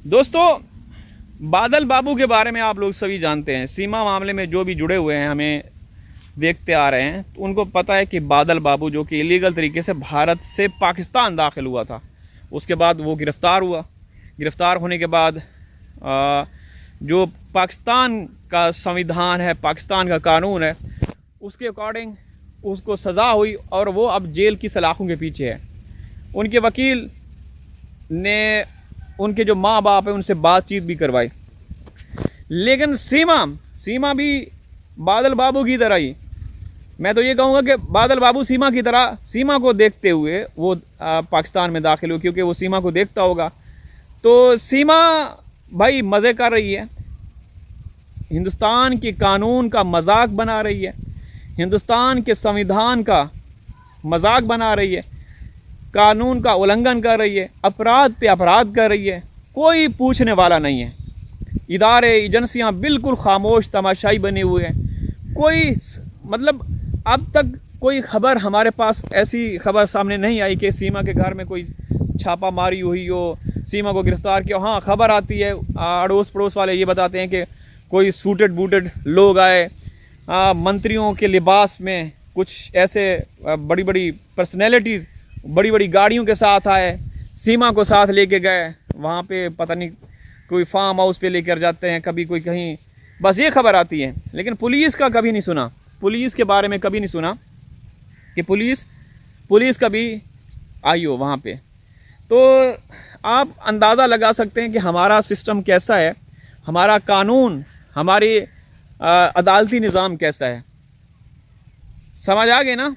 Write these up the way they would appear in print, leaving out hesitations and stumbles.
दोस्तों, बादल बाबू के बारे में आप लोग सभी जानते हैं। सीमा मामले में जो भी जुड़े हुए हैं, हमें देखते आ रहे हैं, तो उनको पता है कि बादल बाबू जो कि इलीगल तरीके से भारत से पाकिस्तान दाखिल हुआ था, उसके बाद वो गिरफ़्तार हुआ। गिरफ़्तार होने के बाद जो पाकिस्तान का संविधान है, पाकिस्तान का कानून है, उसके अकॉर्डिंग उसको सज़ा हुई और वो अब जेल की सलाखों के पीछे है। उनके वकील ने उनके जो माँ बाप है उनसे बातचीत भी करवाई, लेकिन सीमा भी बादल बाबू की तरह ही, मैं तो ये कहूँगा कि बादल बाबू सीमा की तरह, सीमा को देखते हुए वो पाकिस्तान में दाखिल हुए, क्योंकि वो सीमा को देखता होगा। तो सीमा भाई मज़े कर रही है, हिंदुस्तान के कानून का मजाक बना रही है, हिंदुस्तान के संविधान का मजाक बना रही है, कानून का उल्लंघन कर रही है, अपराध पे अपराध कर रही है। कोई पूछने वाला नहीं है। इदारे एजेंसियां बिल्कुल खामोश तमाशाई बने हुए हैं। कोई मतलब अब तक कोई खबर हमारे पास, ऐसी खबर सामने नहीं आई कि सीमा के घर में कोई छापा मारी हुई हो, सीमा को गिरफ्तार किया। हाँ, खबर आती है, अड़ोस पड़ोस वाले ये बताते हैं कि कोई सूटेड बूटेड लोग आए, मंत्रियों के लिबास में, कुछ ऐसे बड़ी बड़ी पर्सनैलिटीज़ बड़ी बड़ी गाड़ियों के साथ आए, सीमा को साथ लेके गए। वहाँ पे पता नहीं कोई फार्म हाउस पे लेकर जाते हैं, कभी कोई कहीं, बस ये खबर आती है। लेकिन पुलिस का कभी नहीं सुना, पुलिस के बारे में कभी नहीं सुना कि पुलिस कभी आई हो वहाँ पे। तो आप अंदाज़ा लगा सकते हैं कि हमारा सिस्टम कैसा है, हमारा कानून, हमारी अदालती निज़ाम कैसा है। समझ आ गए ना।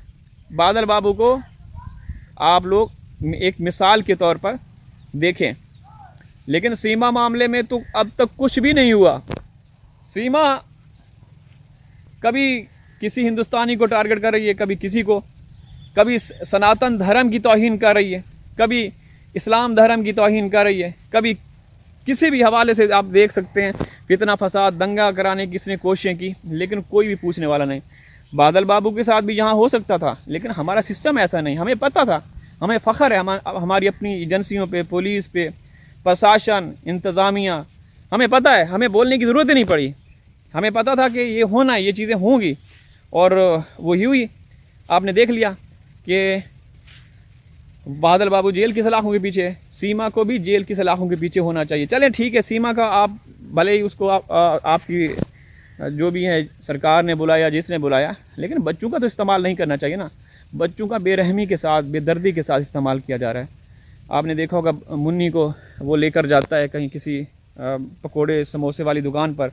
बादल बाबू को आप लोग एक मिसाल के तौर पर देखें, लेकिन सीमा मामले में तो अब तक कुछ भी नहीं हुआ। सीमा कभी किसी हिंदुस्तानी को टारगेट कर रही है, कभी किसी को, कभी सनातन धर्म की तौहीन कर रही है, कभी इस्लाम धर्म की तौहीन कर रही है, कभी किसी भी हवाले से आप देख सकते हैं फितना फसाद दंगा कराने की इसने कोशिशें की, लेकिन कोई भी पूछने वाला नहीं। बादल बाबू के साथ भी यहाँ हो सकता था, लेकिन हमारा सिस्टम ऐसा नहीं। हमें पता था, हमें फ़ख्र है हमारी अपनी एजेंसियों पे, पुलिस पे, प्रशासन, इंतज़ामिया, हमें पता है, हमें बोलने की ज़रूरत ही नहीं पड़ी। हमें पता था कि ये होना है, ये चीज़ें होंगी, और वही हुई। आपने देख लिया कि बादल बाबू जेल की सलाखों के पीछे है, सीमा को भी जेल की सलाखों के पीछे होना चाहिए। चलें ठीक है, सीमा का आप भले ही उसको आपकी जो भी है सरकार ने बुलाया, जिसने बुलाया, लेकिन बच्चों का तो इस्तेमाल नहीं करना चाहिए ना। बच्चों का बेरहमी के साथ, बेदर्दी के साथ इस्तेमाल किया जा रहा है। आपने देखा होगा मुन्नी को वो लेकर जाता है कहीं किसी पकोड़े समोसे वाली दुकान पर,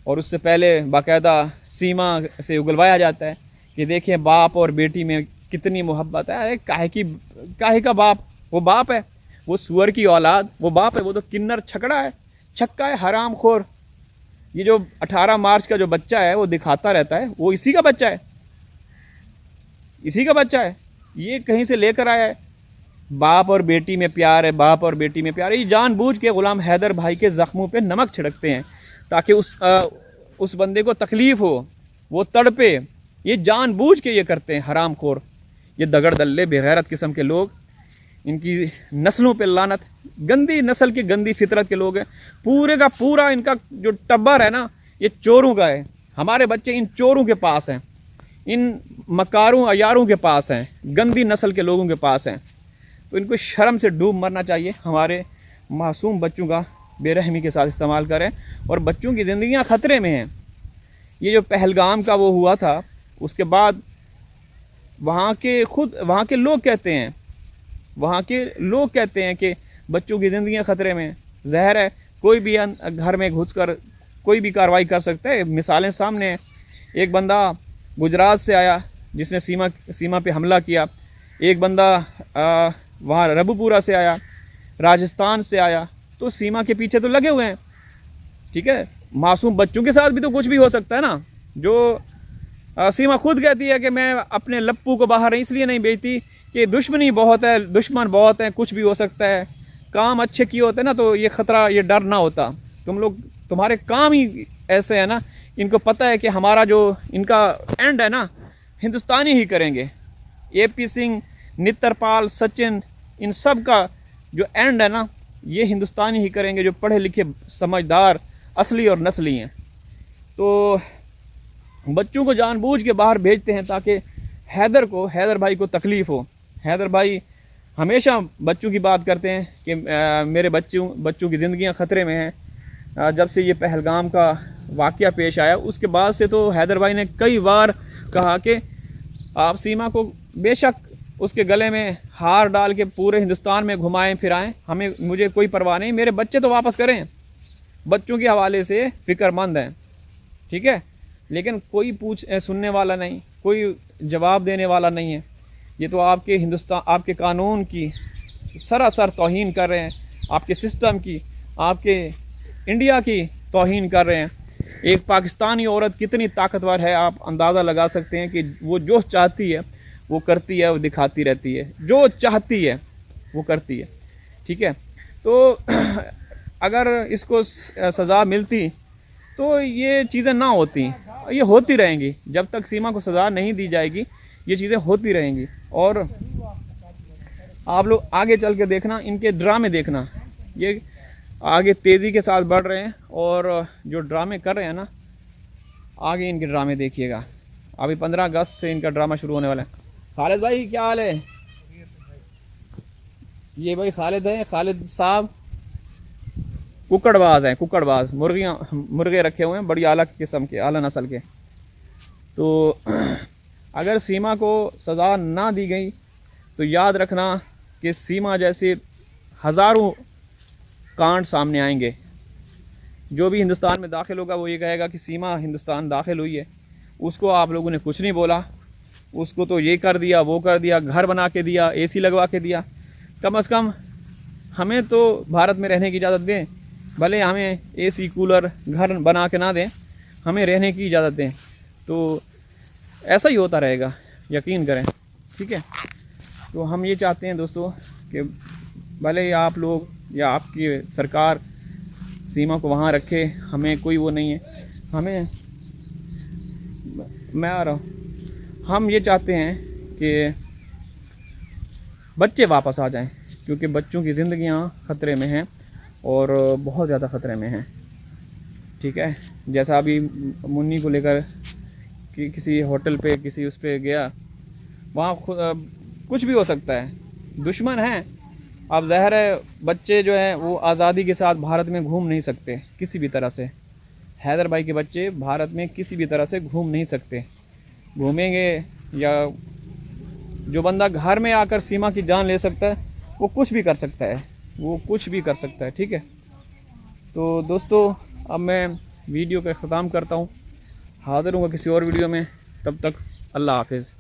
और उससे पहले बाकायदा सीमा से उगलवाया जाता है कि देखिए बाप और बेटी में कितनी मोहब्बत है। अरे काहे का बाप, वो बाप है, वो सुअर की औलाद, वो बाप है, वो तो किन्नर छकड़ा है, छक्का है, हराम खोर। ये जो 18 मार्च का जो बच्चा है वो दिखाता रहता है, वो इसी का बच्चा है, इसी का बच्चा है। ये कहीं से लेकर आया है। बाप और बेटी में प्यार है, बाप और बेटी में प्यार है। ये जानबूझ के गुलाम हैदर भाई के जख्मों पे नमक छिड़कते हैं ताकि उस बंदे को तकलीफ हो, वो तड़पे। ये जानबूझ के ये करते हैं, हराम खोर, ये दगड़ दल्ले बेगैरत किस्म के लोग, इनकी नस्लों पे लानत, गंदी नस्ल की गंदी फितरत के लोग हैं। पूरे का पूरा इनका जो टब्बर है ना, ये चोरों का है। हमारे बच्चे इन चोरों के पास हैं, इन मकारों अयारों के पास हैं, गंदी नस्ल के लोगों के पास हैं। तो इनको शर्म से डूब मरना चाहिए। हमारे मासूम बच्चों का बेरहमी के साथ इस्तेमाल करें, और बच्चों की ज़िंदगियां खतरे में हैं। ये जो पहलगाम का वो हुआ था, उसके बाद वहाँ के लोग कहते हैं कि बच्चों की ज़िंदगियां खतरे में, जहर है, कोई भी घर में घुसकर कोई भी कार्रवाई कर सकता है। मिसालें सामने हैं। एक बंदा गुजरात से आया जिसने सीमा पे हमला किया, एक बंदा वहाँ रबुपुरा से आया, राजस्थान से आया, तो सीमा के पीछे तो लगे हुए हैं। ठीक है, मासूम बच्चों के साथ भी तो कुछ भी हो सकता है ना। जो सीमा खुद कहती है कि मैं अपने लप्पू को बाहर इसलिए नहीं भेजती कि दुश्मनी बहुत है, दुश्मन बहुत है, कुछ भी हो सकता है। काम अच्छे किए होते ना तो ये ख़तरा, ये डर ना होता। तुम्हारे काम ही ऐसे है ना, इनको पता है कि हमारा जो इनका एंड है ना, हिंदुस्तानी ही करेंगे। AP सिंह, नित्तरपाल, सचिन, इन सब का जो एंड है ना, ये हिंदुस्तानी ही करेंगे जो पढ़े लिखे, समझदार, असली और नस्ली हैं। तो बच्चों को जानबूझ के बाहर भेजते हैं ताकि हैदर भाई को तकलीफ़ हो। हैदर भाई हमेशा बच्चों की बात करते हैं कि मेरे बच्चों की ज़िंदगियां ख़तरे में हैं। जब से ये पहलगाम का वाक़या पेश आया उसके बाद से तो हैदर भाई ने कई बार कहा कि आप सीमा को बेशक उसके गले में हार डाल के पूरे हिंदुस्तान में घुमाएं फिराएं, मुझे कोई परवाह नहीं, मेरे बच्चे तो वापस करें। बच्चों के हवाले से फ़िक्रमंद हैं, ठीक है। लेकिन कोई सुनने वाला नहीं, कोई जवाब देने वाला नहीं है। ये तो आपके कानून की सरासर तौहीन कर रहे हैं, आपके सिस्टम की, आपके इंडिया की तौहीन कर रहे हैं। एक पाकिस्तानी औरत कितनी ताकतवर है आप अंदाज़ा लगा सकते हैं कि वो जो चाहती है वो करती है, वो दिखाती रहती है, जो चाहती है वो करती है, ठीक है। तो अगर इसको सज़ा मिलती तो ये चीज़ें ना होती, ये होती रहेंगी। जब तक सीमा को सज़ा नहीं दी जाएगी ये चीज़ें होती रहेंगी। और आप लोग आगे चल के देखना, इनके ड्रामे देखना, ये आगे तेज़ी के साथ बढ़ रहे हैं और जो ड्रामे कर रहे हैं ना, आगे इनके ड्रामे देखिएगा। अभी 15 अगस्त से इनका ड्रामा शुरू होने वाला है। खालिद भाई क्या हाल है? ये भाई खालिद है, खालिद साहब कुक्कड़बाज हैं, कुक्कड़बाज। मुर्गे रखे हुए हैं बड़ी आला किस्म के, आला नस्ल के। तो अगर सीमा को सज़ा ना दी गई तो याद रखना कि सीमा जैसे हज़ारों कांड सामने आएंगे। जो भी हिंदुस्तान में दाखिल होगा वो ये कहेगा कि सीमा हिंदुस्तान दाखिल हुई है, उसको आप लोगों ने कुछ नहीं बोला, उसको तो ये कर दिया, वो कर दिया, घर बना के दिया, एसी लगवा के दिया। कम से कम हमें तो भारत में रहने की इजाज़त दें, भले हमें एसी कूलर घर बना के ना दें, हमें रहने की इजाज़त दें। तो ऐसा ही होता रहेगा, यकीन करें, ठीक है। तो हम ये चाहते हैं दोस्तों कि भले आप लोग या आपकी सरकार सीमा को वहाँ रखे, हमें कोई वो नहीं है। मैं आ रहा हूँ। हम ये चाहते हैं कि बच्चे वापस आ जाएं, क्योंकि बच्चों की ज़िंदगियाँ ख़तरे में हैं और बहुत ज़्यादा ख़तरे में हैं, ठीक है। जैसा अभी मुन्नी को लेकर कि किसी होटल पे किसी उस पे गया, वहाँ कुछ भी हो सकता है, दुश्मन हैं। अब ज़ाहिर है बच्चे जो हैं वो आज़ादी के साथ भारत में घूम नहीं सकते किसी भी तरह से। हैदर भाई के बच्चे भारत में किसी भी तरह से घूम नहीं सकते। घूमेंगे या जो बंदा घर में आकर सीमा की जान ले सकता है वो कुछ भी कर सकता है, वो कुछ भी कर सकता है, ठीक है। तो दोस्तों अब मैं वीडियो का ख़त्म करता हूँ, हाज़िर हूँ किसी और वीडियो में। तब तक अल्लाह हाफ़िज़।